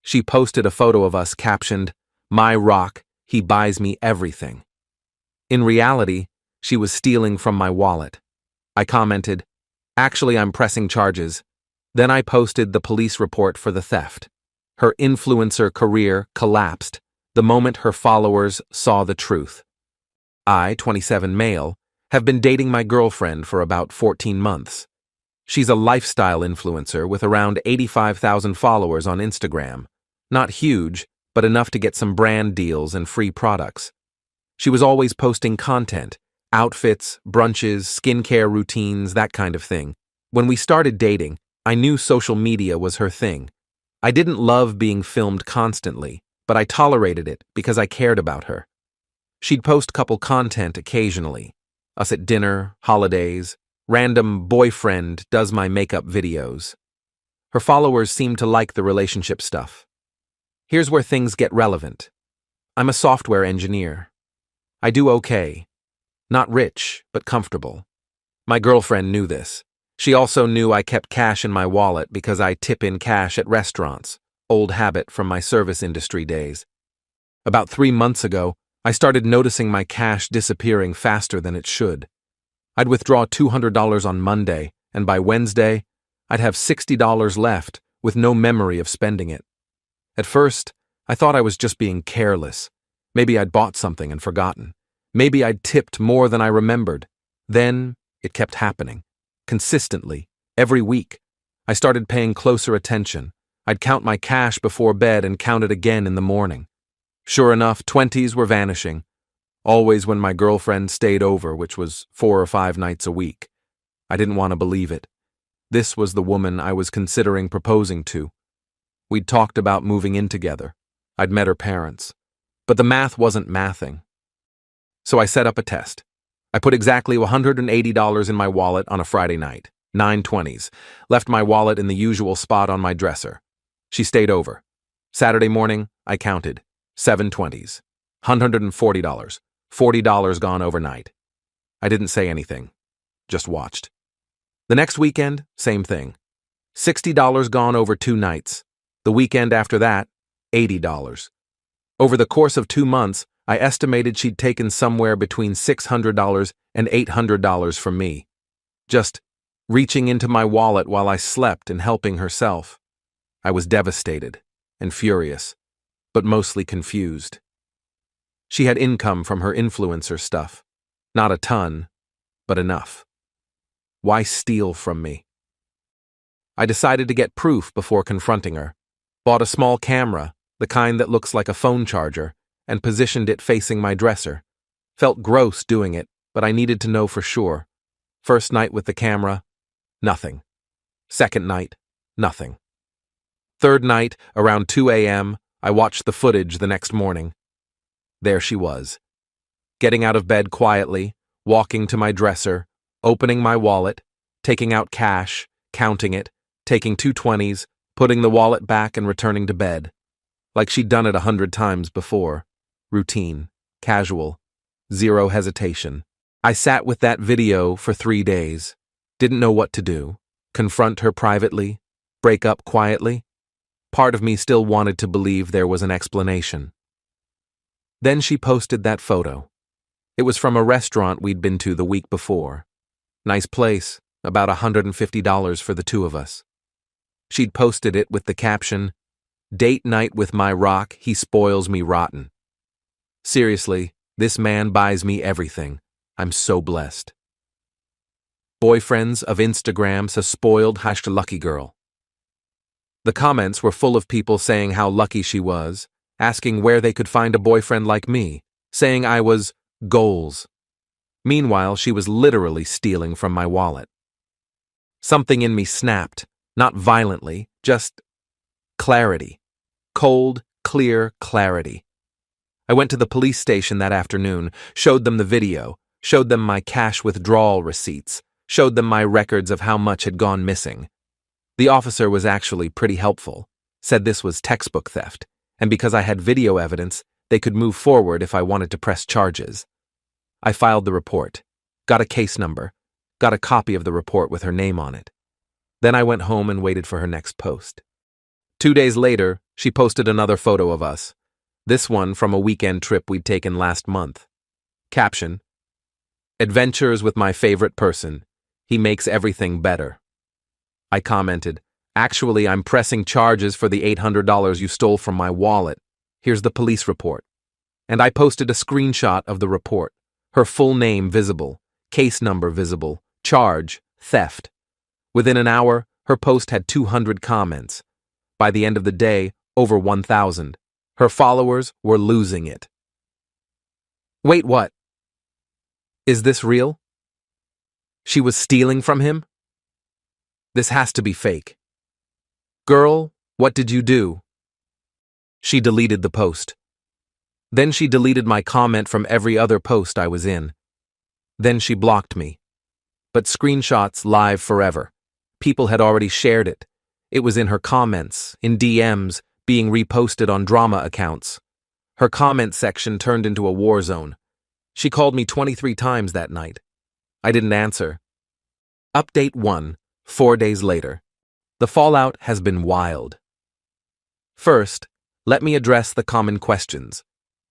She posted a photo of us captioned, "My rock, he buys me everything." In reality, she was stealing from my wallet. I commented, "Actually, I'm pressing charges." Then I posted the police report for the theft. Her influencer career collapsed the moment her followers saw the truth. I, 27 male, have been dating my girlfriend for about 14 months. She's a lifestyle influencer with around 85,000 followers on Instagram. Not huge, but enough to get some brand deals and free products. She was always posting content, outfits, brunches, skincare routines, that kind of thing. When we started dating, I knew social media was her thing. I didn't love being filmed constantly, but I tolerated it because I cared about her. She'd post couple content occasionally. Us at dinner, holidays, random boyfriend does my makeup videos. Her followers seem to like the relationship stuff. Here's where things get relevant. I'm a software engineer. I do okay. Not rich, but comfortable. My girlfriend knew this. She also knew I kept cash in my wallet because I tip in cash at restaurants, old habit from my service industry days. About 3 months ago, I started noticing my cash disappearing faster than it should. I'd withdraw $200 on Monday, and by Wednesday, I'd have $60 left with no memory of spending it. At first, I thought I was just being careless. Maybe I'd bought something and forgotten. Maybe I'd tipped more than I remembered. Then, it kept happening. Consistently, every week. I started paying closer attention. I'd count my cash before bed and count it again in the morning. Sure enough, 20s were vanishing. Always when my girlfriend stayed over, which was 4 or 5 nights a week. I didn't want to believe it. This was the woman I was considering proposing to. We'd talked about moving in together. I'd met her parents. But the math wasn't mathing. So I set up a test. I put exactly $180 in my wallet on a Friday night, 9/20s, left my wallet in the usual spot on my dresser. She stayed over. Saturday morning, I counted, 7/20s, $140, $40 gone overnight. I didn't say anything, just watched. The next weekend, same thing. $60 gone over 2 nights. The weekend after that, $80. Over the course of 2 months, I estimated she'd taken somewhere between $600 and $800 from me. Just reaching into my wallet while I slept and helping herself. I was devastated and furious, but mostly confused. She had income from her influencer stuff. Not a ton, but enough. Why steal from me? I decided to get proof before confronting her. Bought a small camera, the kind that looks like a phone charger, and positioned it facing my dresser. Felt gross doing it, but I needed to know for sure. First night with the camera, nothing. Second night, nothing. Third night, around 2 a.m., I watched the footage the next morning. There she was. Getting out of bed quietly, walking to my dresser, opening my wallet, taking out cash, counting it, taking 2 20s, putting the wallet back and returning to bed. Like she'd done it 100 times before. Routine, casual, zero hesitation. I sat with that video for 3 days. Didn't know what to do. Confront her privately? Break up quietly? Part of me still wanted to believe there was an explanation. Then she posted that photo. It was from a restaurant we'd been to the week before. Nice place, about $150 for the 2 of us. She'd posted it with the caption, "Date night with my rock, he spoils me rotten." Seriously, this man buys me everything. I'm so blessed. Boyfriends of Instagram so spoiled #lucky girl. The comments were full of people saying how lucky she was, asking where they could find a boyfriend like me, saying I was goals. Meanwhile, she was literally stealing from my wallet. Something in me snapped, not violently, just clarity. Cold, clear clarity. I went to the police station that afternoon, showed them the video, showed them my cash withdrawal receipts, showed them my records of how much had gone missing. The officer was actually pretty helpful, said this was textbook theft, and because I had video evidence, they could move forward if I wanted to press charges. I filed the report, got a case number, got a copy of the report with her name on it. Then I went home and waited for her next post. 2 days later, She posted another photo of us, this one from a weekend trip we'd taken last month. Caption: Adventures with my favorite person. He makes everything better. I commented, actually, I'm pressing charges for the $800 you stole from my wallet. Here's the police report. And I posted a screenshot of the report. Her full name visible, case number visible, charge, theft. Within an hour, her post had 200 comments. By the end of the day, over 1,000. Her followers were losing it. Wait, what? Is this real? She was stealing from him? This has to be fake. Girl, what did you do? She deleted the post. Then she deleted my comment from every other post I was in. Then she blocked me. But screenshots live forever. People had already shared it. It was in her comments, in DMs, being reposted on drama accounts. Her comment section turned into a war zone. She called me 23 times that night. I didn't answer. Update 1, 4 days later. The fallout has been wild. First, let me address the common questions.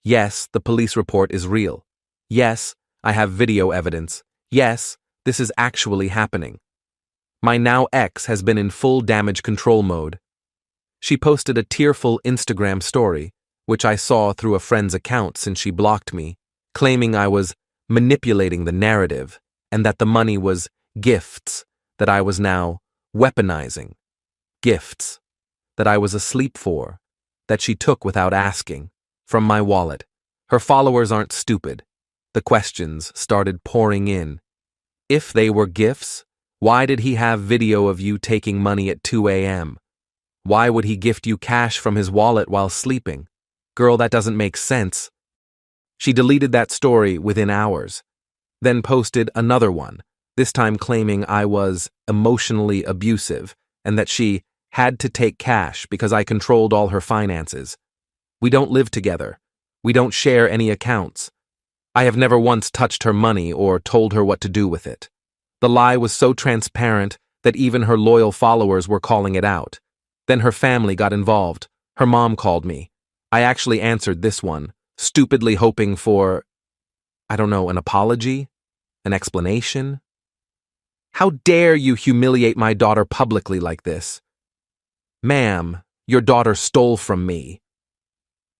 Yes, the police report is real. Yes, I have video evidence. Yes, this is actually happening. My now ex has been in full damage control mode. She posted a tearful Instagram story, which I saw through a friend's account since she blocked me, claiming I was manipulating the narrative and that the money was gifts that I was now weaponizing. Gifts that I was asleep for, that she took without asking, from my wallet. Her followers aren't stupid. The questions started pouring in. If they were gifts, why did he have video of you taking money at 2 a.m.? Why would he gift you cash from his wallet while sleeping? Girl, that doesn't make sense. She deleted that story within hours, then posted another one, this time claiming I was emotionally abusive and that she had to take cash because I controlled all her finances. We don't live together. We don't share any accounts. I have never once touched her money or told her what to do with it. The lie was so transparent that even her loyal followers were calling it out. Then her family got involved. Her mom called me. I actually answered this one, stupidly hoping for, an apology? An explanation? How dare you humiliate my daughter publicly like this? Ma'am, your daughter stole from me.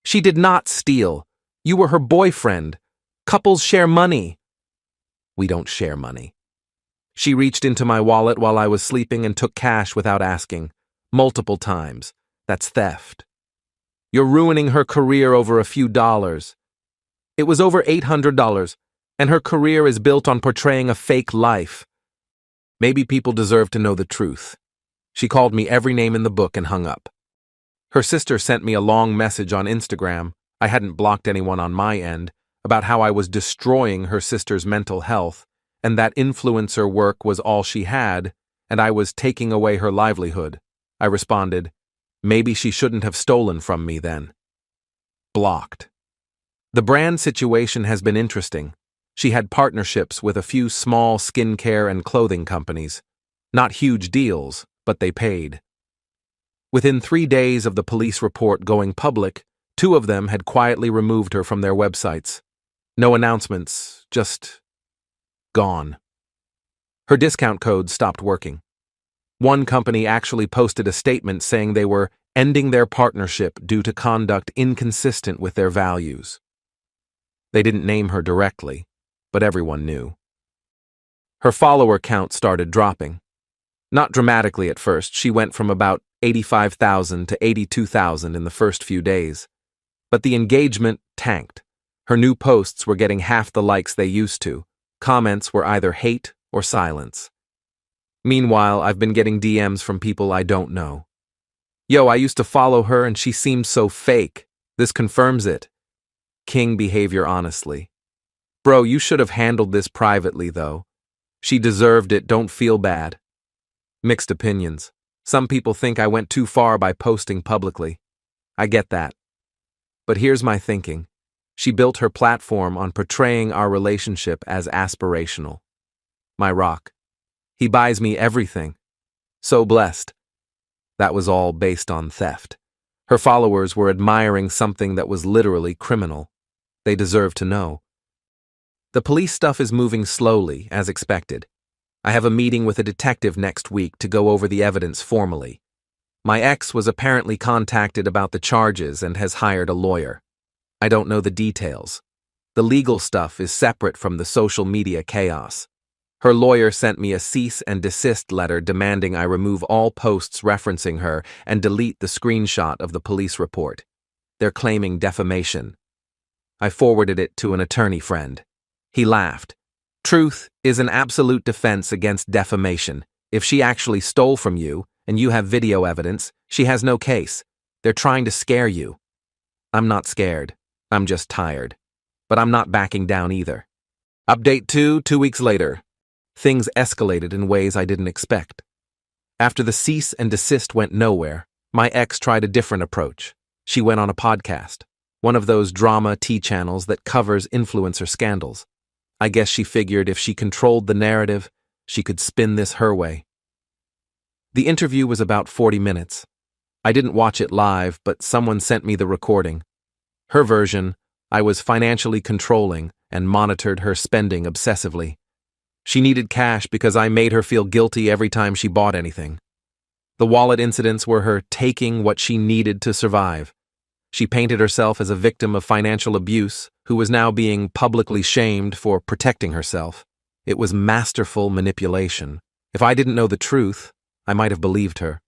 She did not steal. You were her boyfriend. Couples share money. We don't share money. She reached into my wallet while I was sleeping and took cash without asking. Multiple times. That's theft. You're ruining her career over a few dollars. It was over $800, and her career is built on portraying a fake life. Maybe people deserve to know the truth. She called me every name in the book and hung up. Her sister sent me a long message on Instagram. I hadn't blocked anyone on my end, about how I was destroying her sister's mental health, and that influencer work was all she had, and I was taking away her livelihood. I responded, maybe she shouldn't have stolen from me then. Blocked. The brand situation has been interesting. She had partnerships with a few small skincare and clothing companies. Not huge deals, but they paid. Within 3 days of the police report going public, 2 of them had quietly removed her from their websites. No announcements, just gone. Her discount code stopped working. One company actually posted a statement saying they were ending their partnership due to conduct inconsistent with their values. They didn't name her directly, but everyone knew. Her follower count started dropping. Not dramatically at first, she went from about 85,000 to 82,000 in the first few days. But the engagement tanked. Her new posts were getting half the likes they used to. Comments were either hate or silence. Meanwhile, I've been getting DMs from people I don't know. Yo, I used to follow her and she seemed so fake. This confirms it. King behavior, honestly. Bro, you should have handled this privately, though. She deserved it, don't feel bad. Mixed opinions. Some people think I went too far by posting publicly. I get that. But here's my thinking. She built her platform on portraying our relationship as aspirational. My rock. He buys me everything. So blessed. That was all based on theft. Her followers were admiring something that was literally criminal. They deserved to know. The police stuff is moving slowly, as expected. I have a meeting with a detective next week to go over the evidence formally. My ex was apparently contacted about the charges and has hired a lawyer. I don't know the details. The legal stuff is separate from the social media chaos. Her lawyer sent me a cease and desist letter demanding I remove all posts referencing her and delete the screenshot of the police report. They're claiming defamation. I forwarded it to an attorney friend. He laughed. Truth is an absolute defense against defamation. If she actually stole from you, and you have video evidence, she has no case. They're trying to scare you. I'm not scared. I'm just tired. But I'm not backing down either. Update 2 weeks later. Things escalated in ways I didn't expect. After the cease and desist went nowhere, my ex tried a different approach. She went on a podcast, one of those drama T channels that covers influencer scandals. I guess she figured if she controlled the narrative, she could spin this her way. The interview was about 40 minutes. I didn't watch it live, but someone sent me the recording. Her version, I was financially controlling and monitored her spending obsessively. She needed cash because I made her feel guilty every time she bought anything. The wallet incidents were her taking what she needed to survive. She painted herself as a victim of financial abuse who was now being publicly shamed for protecting herself. It was masterful manipulation. If I didn't know the truth, I might have believed her.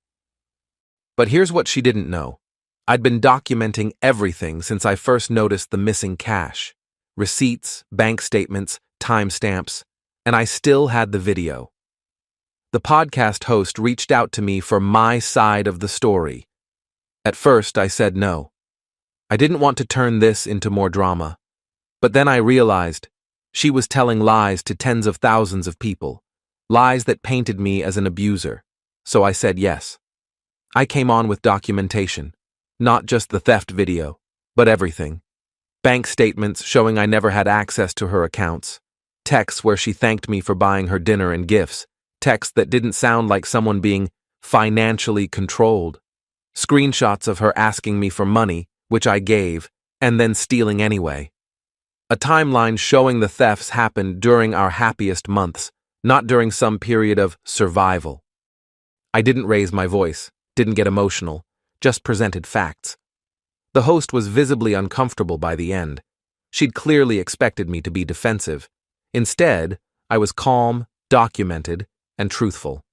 But here's what she didn't know. I'd been documenting everything since I first noticed the missing cash. Receipts, bank statements, timestamps, and I still had the video. The podcast host reached out to me for my side of the story. At first, I said no. I didn't want to turn this into more drama. But then I realized she was telling lies to tens of thousands of people, lies that painted me as an abuser. So I said yes. I came on with documentation, not just the theft video, but everything. Bank statements showing I never had access to her accounts, texts where she thanked me for buying her dinner and gifts, texts that didn't sound like someone being financially controlled, screenshots of her asking me for money, which I gave, and then stealing anyway. A timeline showing the thefts happened during our happiest months, not during some period of survival. I didn't raise my voice, didn't get emotional, just presented facts. The host was visibly uncomfortable by the end. She'd clearly expected me to be defensive. Instead, I was calm, documented, and truthful.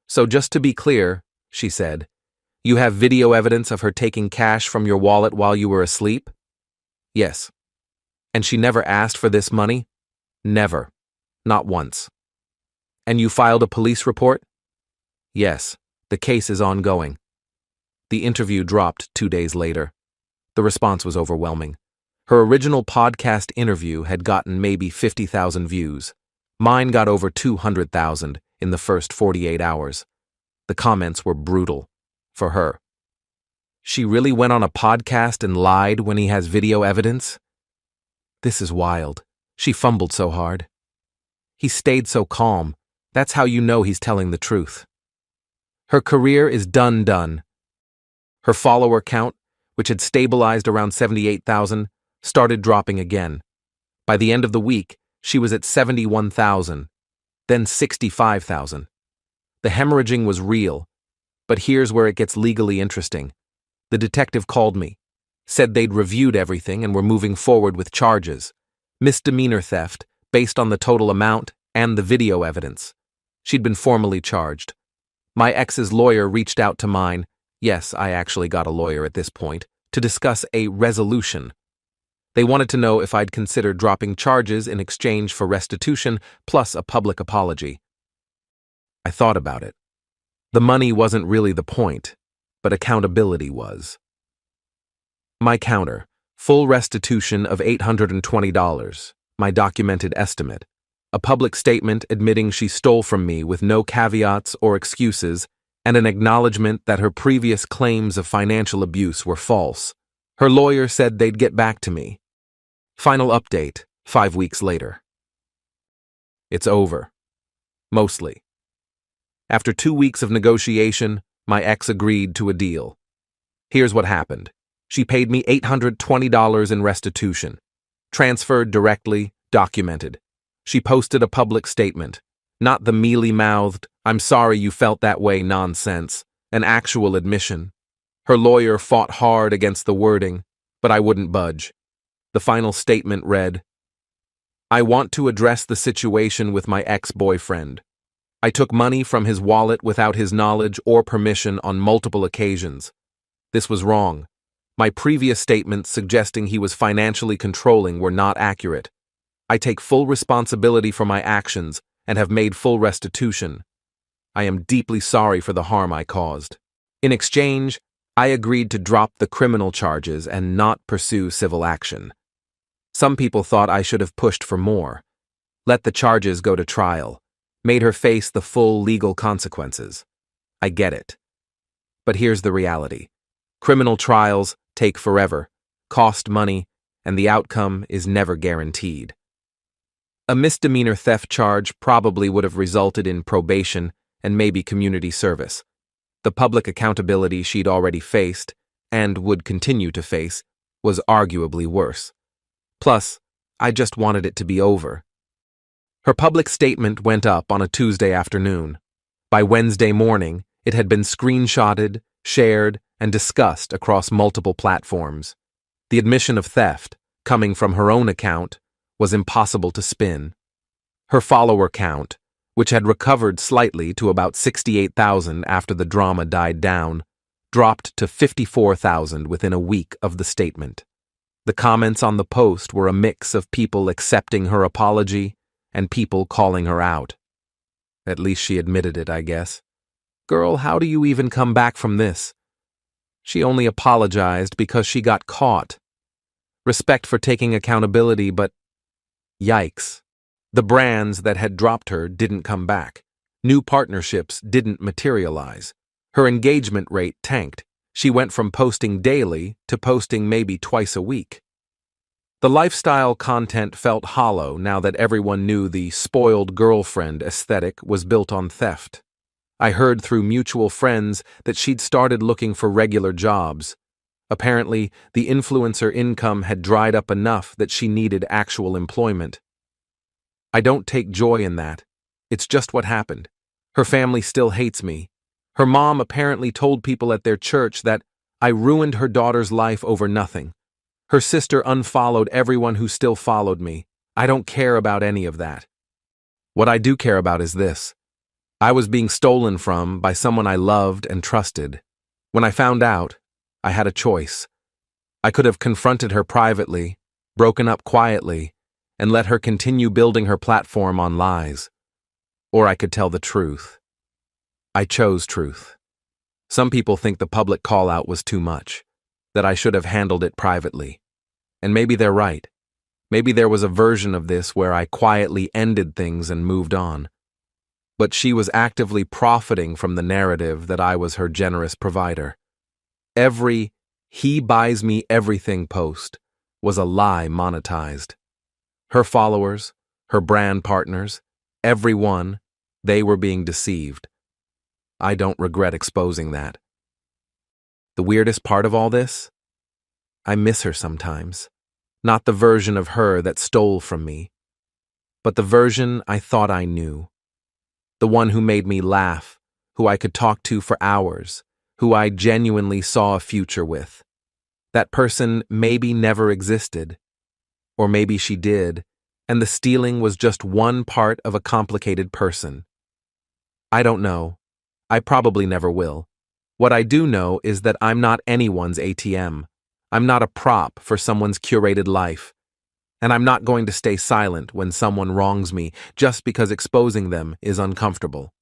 So just to be clear, she said, you have video evidence of her taking cash from your wallet while you were asleep? Yes. And she never asked for this money? Never. Not once. And you filed a police report? Yes. The case is ongoing. The interview dropped 2 days later. The response was overwhelming. Her original podcast interview had gotten maybe 50,000 views. Mine got over 200,000 in the first 48 hours. The comments were brutal. For her. She really went on a podcast and lied when he has video evidence? This is wild. She fumbled so hard. He stayed so calm. That's how you know he's telling the truth. Her career is done. Her follower count, which had stabilized around 78,000, started dropping again. By the end of the week, she was at 71,000, then 65,000. The hemorrhaging was real. But here's where it gets legally interesting. The detective called me, said they'd reviewed everything and were moving forward with charges. Misdemeanor theft, based on the total amount and the video evidence. She'd been formally charged. My ex's lawyer reached out to mine. Yes, I actually got a lawyer at this point, to discuss a resolution. They wanted to know if I'd consider dropping charges in exchange for restitution plus a public apology. I thought about it. The money wasn't really the point, but accountability was. My counter, full restitution of $820, my documented estimate, a public statement admitting she stole from me with no caveats or excuses, and an acknowledgement that her previous claims of financial abuse were false. Her lawyer said they'd get back to me. Final update, 5 weeks later. It's over. Mostly. After 2 weeks of negotiation, my ex agreed to a deal. Here's what happened. She paid me $820 in restitution. Transferred directly, documented. She posted a public statement. Not the mealy-mouthed, "I'm sorry you felt that way" nonsense. An actual admission. Her lawyer fought hard against the wording, but I wouldn't budge. The final statement read, "I want to address the situation with my ex-boyfriend. I took money from his wallet without his knowledge or permission on multiple occasions. This was wrong. My previous statements suggesting he was financially controlling were not accurate. I take full responsibility for my actions and have made full restitution. I am deeply sorry for the harm I caused. In exchange, I agreed to drop the criminal charges and not pursue civil action. Some people thought I should have pushed for more. Let the charges go to trial. Made her face the full legal consequences. I get it. But here's the reality. Criminal trials take forever, cost money, and the outcome is never guaranteed. A misdemeanor theft charge probably would have resulted in probation and maybe community service. The public accountability she'd already faced, and would continue to face, was arguably worse. Plus, I just wanted it to be over. Her public statement went up on a Tuesday afternoon. By Wednesday morning, it had been screenshotted, shared, and discussed across multiple platforms. The admission of theft, coming from her own account, was impossible to spin. Her follower count, which had recovered slightly to about 68,000 after the drama died down, dropped to 54,000 within a week of the statement. The comments on the post were a mix of people accepting her apology and people calling her out. At least she admitted it, I guess. Girl, how do you even come back from this? She only apologized because she got caught. Respect for taking accountability, but yikes. The brands that had dropped her didn't come back. New partnerships didn't materialize. Her engagement rate tanked. She went from posting daily to posting maybe twice a week. The lifestyle content felt hollow now that everyone knew the spoiled girlfriend aesthetic was built on theft. I heard through mutual friends that she'd started looking for regular jobs. Apparently, the influencer income had dried up enough that she needed actual employment. I don't take joy in that. It's just what happened. Her family still hates me. Her mom apparently told people at their church that I ruined her daughter's life over nothing. Her sister unfollowed everyone who still followed me. I don't care about any of that. What I do care about is this. I was being stolen from by someone I loved and trusted. When I found out, I had a choice. I could have confronted her privately, broken up quietly, and let her continue building her platform on lies. Or I could tell the truth. I chose truth. Some people think the public call-out was too much, that I should have handled it privately. And maybe they're right. Maybe there was a version of this where I quietly ended things and moved on. But she was actively profiting from the narrative that I was her generous provider. Every "he buys me everything" post was a lie monetized. Her followers, her brand partners, everyone, they were being deceived. I don't regret exposing that. The weirdest part of all this? I miss her sometimes. Not the version of her that stole from me, but the version I thought I knew. The one who made me laugh, who I could talk to for hours, who I genuinely saw a future with. That person maybe never existed, or maybe she did, and the stealing was just one part of a complicated person. I don't know. I probably never will. What I do know is that I'm not anyone's ATM. I'm not a prop for someone's curated life. And I'm not going to stay silent when someone wrongs me just because exposing them is uncomfortable.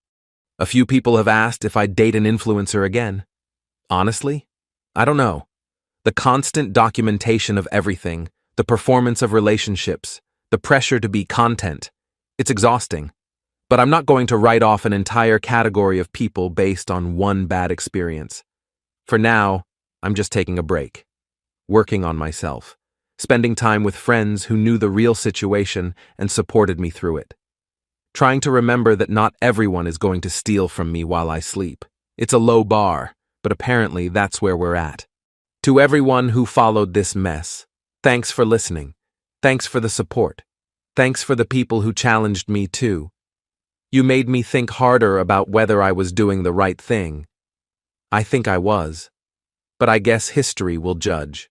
A few people have asked if I'd date an influencer again. Honestly, I don't know. The constant documentation of everything, the performance of relationships, the pressure to be content, it's exhausting. But I'm not going to write off an entire category of people based on one bad experience. For now, I'm just taking a break, working on myself, spending time with friends who knew the real situation and supported me through it. Trying to remember that not everyone is going to steal from me while I sleep. It's a low bar, but apparently that's where we're at. To everyone who followed this mess, thanks for listening. Thanks for the support. Thanks for the people who challenged me too. You made me think harder about whether I was doing the right thing. I think I was. But I guess history will judge.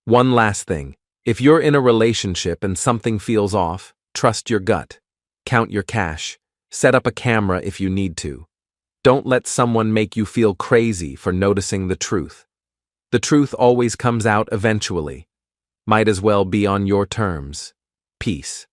One last thing. If you're in a relationship and something feels off, trust your gut. Count your cash. Set up a camera if you need to. Don't let someone make you feel crazy for noticing the truth. The truth always comes out eventually. Might as well be on your terms. Peace.